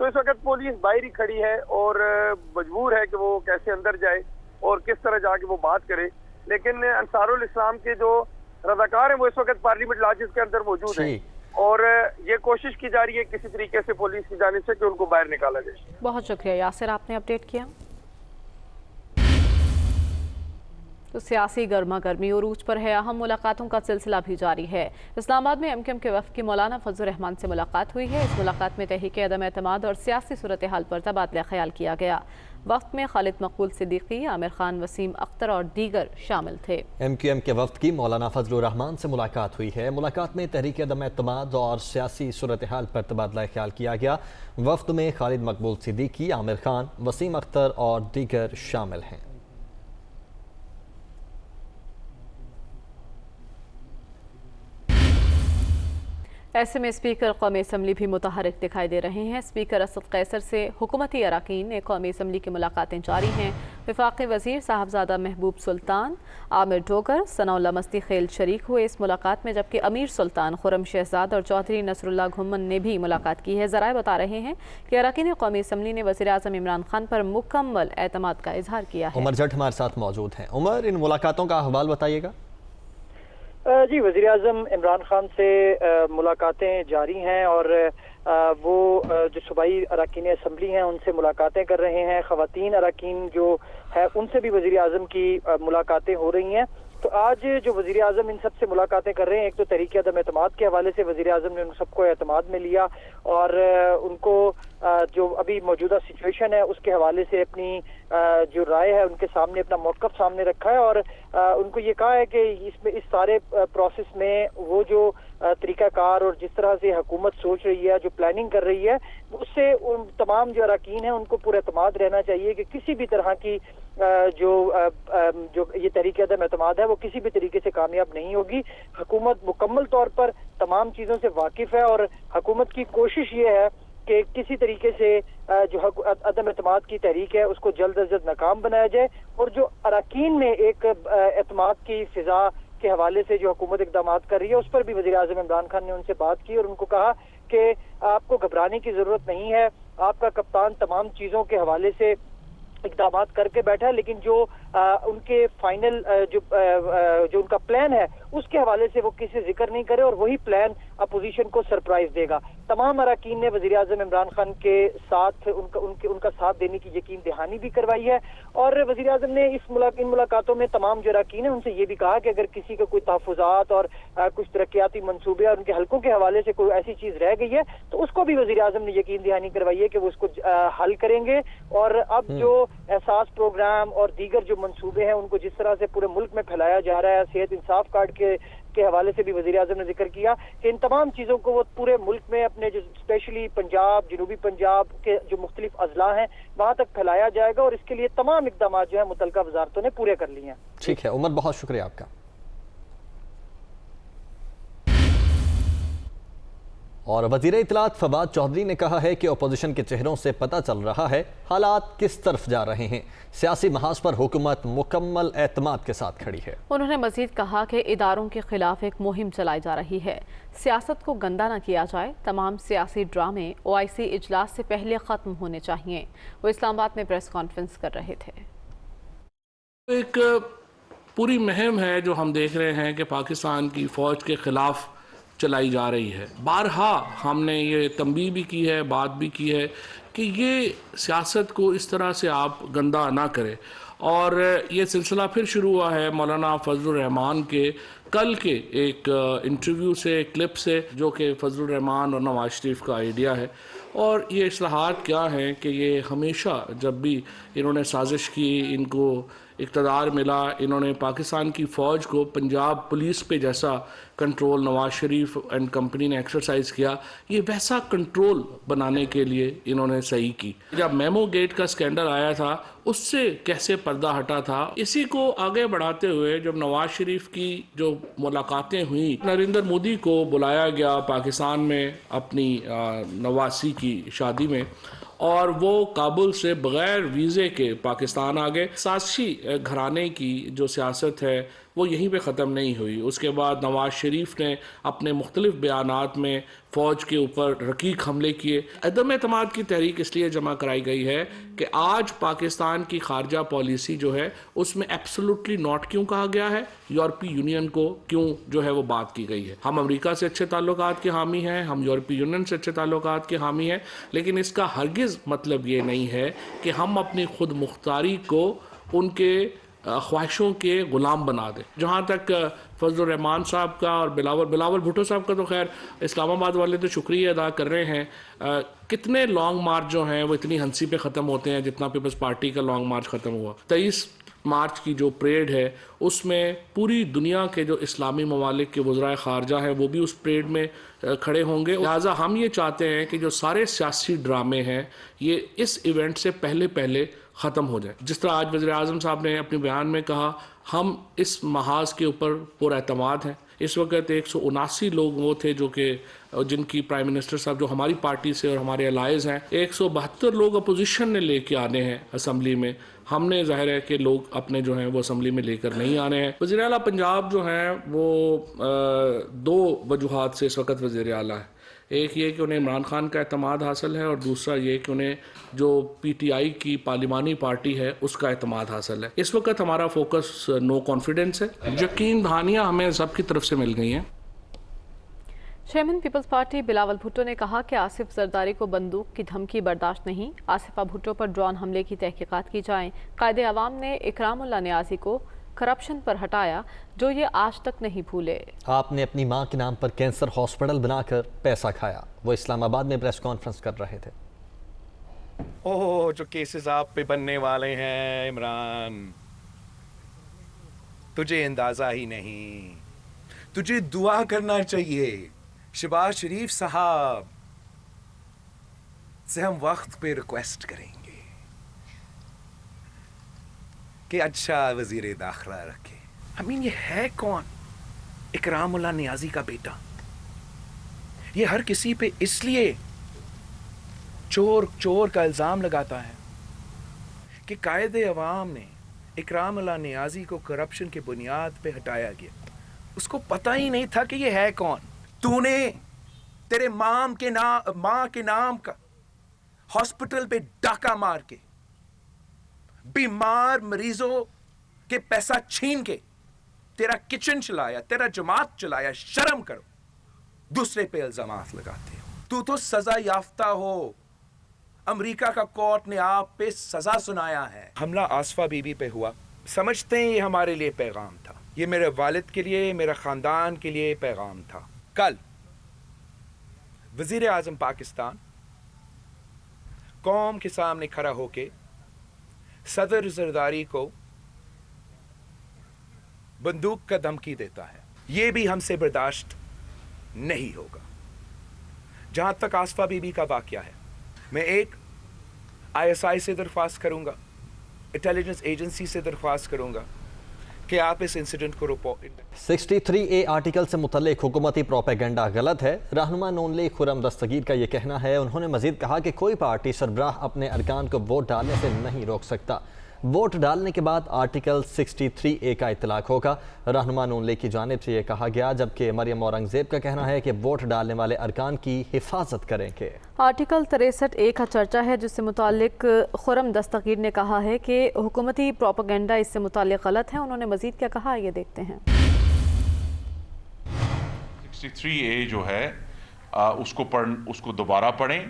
تو اس وقت پولیس باہر ہی کھڑی ہے اور مجبور ہے کہ وہ کیسے اندر جائے اور کس طرح جا کے وہ بات کرے. لیکن انصار الاسلام کے جو رضاکار ہیں وہ اس وقت پارلیمنٹ لاجز کے اندر موجود ہیں اور یہ کوشش کی جا رہی ہے کسی طریقے سے پولیس کی جانب سے کہ ان کو باہر نکالا جائے. بہت شکریہ یاسر، آپ نے اپڈیٹ کیا. تو سیاسی گرما گرمی عروج پر ہے، اہم ملاقاتوں کا سلسلہ بھی جاری ہے. اسلام آباد میں MQM کے وفد کی مولانا فضل الرحمان سے ملاقات ہوئی ہے. اس ملاقات میں تحریک عدم اعتماد اور سیاسی صورتحال پر تبادلہ خیال کیا گیا. وفد میں خالد مقبول صدیقی، عامر خان، وسیم اختر اور دیگر شامل تھے. MQM کے وفد کی مولانا فضل الرحمان سے ملاقات ہوئی ہے. ملاقات میں تحریک عدم اعتماد اور سیاسی صورتحال پر تبادلہ خیال کیا گیا. وفد میں خالد مقبول صدیقی، عامر خان، وسیم اختر اور دیگر شامل ہیں. ایسے میں اسپیکر قومی اسمبلی بھی متحرک دکھائی دے رہے ہیں. اسپیکر اسد قیصر سے حکومتی اراکین نے قومی اسمبلی کی ملاقاتیں جاری ہیں. وفاقی وزیر صاحبزادہ محبوب سلطان، عامر ڈوگر، ثناء اللہ مستی خیل شریک ہوئے اس ملاقات میں، جبکہ امیر سلطان، خرم شہزاد اور چودھری نصر اللہ گھمن نے بھی ملاقات کی ہے. ذرائع بتا رہے ہیں کہ اراکین قومی اسمبلی نے وزیر اعظم عمران خان پر مکمل اعتماد کا اظہار کیا ہے. عمر جٹ ہمارے ساتھ موجود ہیں. عمر، ان ملاقاتوں کا احوال بتائیے گا. جی، وزیر اعظم عمران خان سے ملاقاتیں جاری ہیں اور وہ جو صوبائی اراکین اسمبلی ہیں ان سے ملاقاتیں کر رہے ہیں. خواتین اراکین جو ہے ان سے بھی وزیر اعظم کی ملاقاتیں ہو رہی ہیں. تو آج جو وزیر اعظم ان سب سے ملاقاتیں کر رہے ہیں، ایک تو تحریک عدم اعتماد کے حوالے سے وزیر اعظم نے ان سب کو اعتماد میں لیا اور ان کو جو ابھی موجودہ سچویشن ہے اس کے حوالے سے اپنی جو رائے ہے ان کے سامنے اپنا موقف سامنے رکھا ہے اور ان کو یہ کہا ہے کہ اس سارے پروسیس میں وہ جو طریقہ کار اور جس طرح سے حکومت سوچ رہی ہے، جو پلاننگ کر رہی ہے، اس سے ان تمام جو اراکین ہیں ان کو پورا اعتماد رہنا چاہیے کہ کسی بھی طرح کی جو یہ تحریک عدم اعتماد ہے وہ کسی بھی طریقے سے کامیاب نہیں ہوگی. حکومت مکمل طور پر تمام چیزوں سے واقف ہے اور حکومت کی کوشش یہ ہے کہ کسی طریقے سے جو عدم اعتماد کی تحریک ہے اس کو جلد از جلد ناکام بنایا جائے. اور جو اراکین میں ایک اعتماد کی فضا کے حوالے سے جو حکومت اقدامات کر رہی ہے اس پر بھی وزیر اعظم عمران خان نے ان سے بات کی اور ان کو کہا کہ آپ کو گھبرانے کی ضرورت نہیں ہے. آپ کا کپتان تمام چیزوں کے حوالے سے اقدامات کر کے بیٹھا ہے، لیکن جو ان کے فائنل جو ان کا پلان ہے اس کے حوالے سے وہ کسی ذکر نہیں کرے اور وہی پلان اپوزیشن کو سرپرائز دے گا. تمام اراکین نے وزیر اعظم عمران خان کے ساتھ ان کا ساتھ دینے کی یقین دہانی بھی کروائی ہے اور وزیر اعظم نے ان ملاقاتوں میں تمام جو اراکین ہیں ان سے یہ بھی کہا کہ اگر کسی کا کوئی تحفظات اور کچھ ترقیاتی منصوبے اور ان کے حلقوں کے حوالے سے کوئی ایسی چیز رہ گئی ہے تو اس کو بھی وزیر اعظم نے یقین دہانی کروائی ہے کہ وہ اس کو حل کریں گے. اور اب جو احساس پروگرام اور دیگر جو منصوبے ہیں ان کو جس طرح سے پورے ملک میں پھیلایا جا رہا ہے، صحت انصاف کارڈ کے حوالے سے بھی وزیر اعظم نے ذکر کیا کہ ان تمام چیزوں کو وہ پورے ملک میں اپنے جو اسپیشلی پنجاب، جنوبی پنجاب کے جو مختلف اضلاع ہیں وہاں تک پھیلایا جائے گا اور اس کے لیے تمام اقدامات جو ہیں متعلقہ وزارتوں نے پورے کر لیے ہیں. ٹھیک ہے عمر، بہت شکریہ آپ کا. اور وزیر اطلاعات فواد چودھری نے کہا ہے کہ اپوزیشن کے چہروں سے پتہ چل رہا ہے حالات کس طرف جا رہے ہیں. سیاسی محاذ پر حکومت مکمل اعتماد کے ساتھ کھڑی ہے. انہوں نے مزید کہا کہ اداروں کے خلاف ایک مہم چلائی جا رہی ہے. سیاست کو گندا نہ کیا جائے. تمام سیاسی ڈرامے OIC اجلاس سے پہلے ختم ہونے چاہیے. وہ اسلام آباد میں پریس کانفرنس کر رہے تھے. ایک پوری مہم ہے جو ہم دیکھ رہے ہیں کہ پاکستان کی فوج کے خلاف چلائی جا رہی ہے. بارہا ہم نے یہ تنبیہ بھی کی ہے، بات بھی کی ہے کہ یہ سیاست کو اس طرح سے آپ گندا نہ کریں. اور یہ سلسلہ پھر شروع ہوا ہے مولانا فضل الرحمان کے کل کے ایک انٹرویو سے، کلپ سے، جو کہ فضل الرحمان اور نواز شریف کا آئیڈیا ہے. اور یہ اصلاحات کیا ہیں کہ یہ ہمیشہ جب بھی انہوں نے سازش کی، ان کو اقتدار ملا، انہوں نے پاکستان کی فوج کو پنجاب پولیس پہ جیسا control Nawaz Sharif and company نے ایکسرسائز کیا، یہ ویسا کنٹرول بنانے کے لیے انہوں نے صحیح کی. جب میمو گیٹ کا سکینڈل آیا تھا اس سے کیسے پردہ ہٹا تھا، اسی کو آگے بڑھاتے ہوئے جب نواز شریف کی جو ملاقاتیں ہوئیں، نریندر مودی کو بلایا گیا پاکستان میں اپنی نواسی کی شادی میں اور وہ کابل سے بغیر ویزے کے پاکستان آ گئے. سازشی گھرانے کی جو سیاست ہے وہ یہیں پہ ختم نہیں ہوئی. اس کے بعد نواز شریف نے اپنے مختلف بیانات میں فوج کے اوپر رقیق حملے کیے. عدم اعتماد کی تحریک اس لیے جمع کرائی گئی ہے کہ آج پاکستان کی خارجہ پالیسی جو ہے اس میں ایبسولوٹلی ناٹ کیوں کہا گیا ہے, یورپی یونین کو کیوں جو ہے وہ بات کی گئی ہے. ہم امریکہ سے اچھے تعلقات کے حامی ہیں, ہم یورپی یونین سے اچھے تعلقات کے حامی ہیں, لیکن اس کا ہرگز مطلب یہ نہیں ہے کہ ہم اپنی خود مختاری کو ان کے خواہشوں کے غلام بنا دیں. جہاں تک فضل الرحمان صاحب کا اور بلاول بھٹو صاحب کا, تو خیر اسلام آباد والے تو شکریہ ادا کر رہے ہیں. کتنے لانگ مارچ جو ہیں وہ اتنی ہنسی پہ ختم ہوتے ہیں جتنا پیپلز پارٹی کا لانگ مارچ ختم ہوا. 23 مارچ کی جو پریڈ ہے اس میں پوری دنیا کے جو اسلامی ممالک کے وزرائے خارجہ ہیں وہ بھی اس پریڈ میں کھڑے ہوں گے. لہٰذا ہم یہ چاہتے ہیں کہ جو سارے سیاسی ڈرامے ہیں یہ اس ایونٹ سے پہلے ختم ہو جائے. جس طرح آج وزیر اعظم صاحب نے اپنے بیان میں کہا, ہم اس محاذ کے اوپر پر اعتماد ہیں. اس وقت 179 لوگ وہ تھے جو کہ جن کی پرائم منسٹر صاحب جو ہماری پارٹی سے اور ہمارے الائز ہیں, 172 لوگ اپوزیشن نے لے کے آنے ہیں اسمبلی میں. ہم نے ظاہر ہے کہ لوگ اپنے جو ہیں وہ اسمبلی میں لے کر نہیں آنے ہیں. وزیر اعلیٰ پنجاب جو ہیں وہ 2 وجوہات سے اس وقت وزیر اعلیٰ ہے. ایک یہ کہ انہیں عمران خان کا اعتماد حاصل ہے, اور دوسرا یہ کہ انہیں جو پی ٹی آئی کی پارلیمانی پارٹی ہے اس کا اعتماد حاصل ہے. اس وقت ہمارا فوکس نو کانفیڈنس ہے. یقین دہانیاں ہمیں سب کی طرف سے مل گئی ہیں. چیئرمین پیپلز پارٹی بلاول بھٹو نے کہا کہ آصف زرداری کو بندوق کی دھمکی برداشت نہیں. آصفہ بھٹو پر ڈرون حملے کی تحقیقات کی جائیں. قائد عوام نے اکرام اللہ نیازی کو کرپشن پر ہٹایا جو یہ آج تک نہیں بھولے. آپ نے اپنی ماں کے نام پر کینسر ہاسپٹل بنا کر پیسہ کھایا. وہ اسلام آباد میں پریس کانفرنس کر رہے تھے. اوہ جو کیسز آپ پہ بننے والے ہیں عمران, تجھے اندازہ ہی نہیں. تجھے دعا کرنا چاہیے. شہباز شریف صاحب سے ہم وقت پہ ریکویسٹ کریں گے کہ اچھا وزیر داخلہ رکھے. یہ ہے کون؟ اکرام اللہ نیازی کا بیٹا. یہ ہر کسی پہ اس لیے چور کا الزام لگاتا ہے کہ قائد عوام نے اکرام اللہ نیازی کو کرپشن کے بنیاد پہ ہٹایا گیا. اس کو پتہ ہی نہیں تھا کہ یہ ہے کون. تو نے تیرے ماں کے نام کا ہاسپٹل پہ ڈاکہ مار کے بیمار مریضوں کے پیسہ چھین کے تیرا کچن چلایا, تیرا جماعت چلایا. شرم کرو. دوسرے پہ الزامات لگاتے ہو. تو سزا یافتہ ہو. امریکہ کا کورٹ نے آپ پہ سزا سنایا ہے. حملہ آصفہ بی بی پہ ہوا, سمجھتے ہیں یہ ہمارے لیے پیغام تھا. یہ میرے والد کے لیے, میرے خاندان کے لیے پیغام تھا. کل وزیر اعظم پاکستان قوم کے سامنے کھڑا ہو کے صدر زرداری کو بندوق کا دھمکی دیتا ہے. یہ بھی ہم سے برداشت نہیں ہوگا. جہاں تک آصفہ بی بی کا واقعہ ہے, میں ایک ISI سے درخواست کروں گا, انٹیلیجنس ایجنسی سے درخواست کروں گا کہ آپ اس انسیڈنٹ کو رپورٹ. 63A آرٹیکل سے متعلق حکومتی پروپیگنڈا غلط ہے. رہنما نون لیگ خرم دستگیر کا یہ کہنا ہے. انہوں نے مزید کہا کہ کوئی پارٹی سربراہ اپنے ارکان کو ووٹ ڈالنے سے نہیں روک سکتا. ووٹ ڈالنے کے بعد آرٹیکل 63A کا اطلاق ہوگا. رہنما نون لیگ کی جانب سے یہ کہا گیا, جبکہ مریم اورنگزیب کا کہنا ہے کہ ووٹ ڈالنے والے ارکان کی حفاظت کریں گے. آرٹیکل 63A کا چرچا ہے جس سے متعلق خرم دستگیر نے کہا ہے کہ حکومتی پروپیگنڈا اس سے متعلق غلط ہے. انہوں نے مزید کیا کہا یہ دیکھتے ہیں. 63A جو ہے اس کو دوبارہ پڑھیں.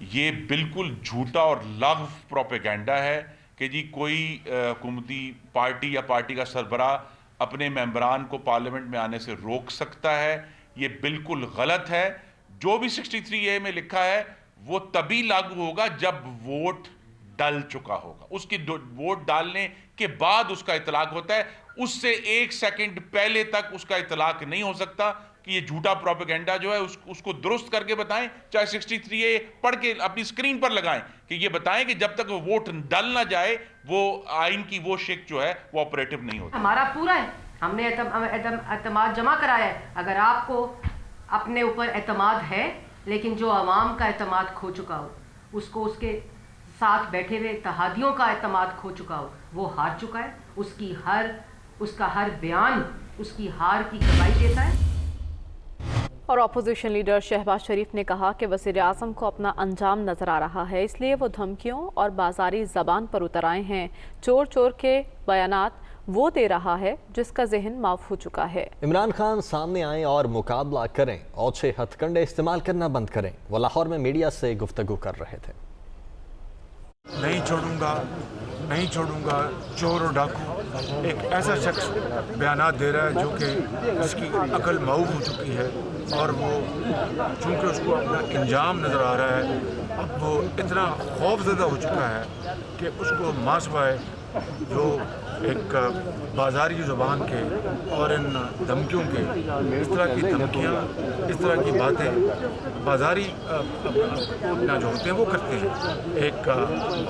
یہ بالکل جھوٹا اور لغو پروپیگنڈا ہے کہ جی کوئی حکومتی پارٹی یا پارٹی کا سربراہ اپنے ممبران کو پارلیمنٹ میں آنے سے روک سکتا ہے. یہ بالکل غلط ہے. جو بھی 63A میں لکھا ہے وہ تبھی لاگو ہوگا جب ووٹ ڈل چکا ہوگا. اس کی ووٹ ڈالنے کے بعد اس کا اطلاق ہوتا ہے. اس سے 1 سیکنڈ پہلے تک اس کا اطلاق نہیں ہو سکتا. کہ یہ جھوٹا پروپیگنڈا جو ہے اس کو درست کر کے بتائیں. چاہے 63A پڑھ کے اپنی سکرین پر لگائیں کہ یہ بتائیں کہ جب تک ووٹ ڈل نہ جائے وہ آئین کی وہ شک جو ہے وہ آپریٹو نہیں ہوتی. ہمارا پورا ہے, ہم نے اعتماد جمع کرایا ہے. اگر آپ کو اپنے اوپر اعتماد ہے لیکن جو عوام کا اعتماد کھو چکا ہو, اس کے ساتھ بیٹھے ہوئے اتحادیوں کا اعتماد کھو چکا ہو, وہ ہار چکا ہے. اس کی ہر اس کا ہر بیان اس کی ہار کی گواہی دیتا ہے۔ اور اپوزیشن لیڈر شہباز شریف نے کہا کہ وزیر اعظم کو اپنا انجام نظر آ رہا ہے، اس لیے وہ دھمکیوں اور بازاری زبان پر اتر آئے ہیں۔ چور چور کے بیانات وہ دے رہا ہے جس کا ذہن معاف ہو چکا ہے۔ عمران خان سامنے آئیں اور مقابلہ کریں، اوچھے ہتھ کنڈے استعمال کرنا بند کریں۔ وہ لاہور میں میڈیا سے گفتگو کر رہے تھے۔ نہیں چھوڑوں گا چور اور ڈاکو ایک ایسا شخص بیانات دے رہا ہے جو کہ اس کی عقل معوف ہو چکی ہے، اور وہ چونکہ اس کو اپنا انجام نظر آ رہا ہے، اب وہ اتنا خوف زدہ ہو چکا ہے کہ اس کو ماں سوائے جو ایک بازاری زبان کے اور ان دھمکیوں کے، اس طرح کی دھمکیاں، اس طرح کی باتیں بازاری جو ہوتے ہیں وہ کرتے ہیں۔ ایک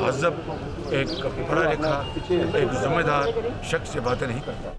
مہذب، ایک پڑھا لکھا، ایک ذمہ دار شخص یہ باتیں نہیں کرتا۔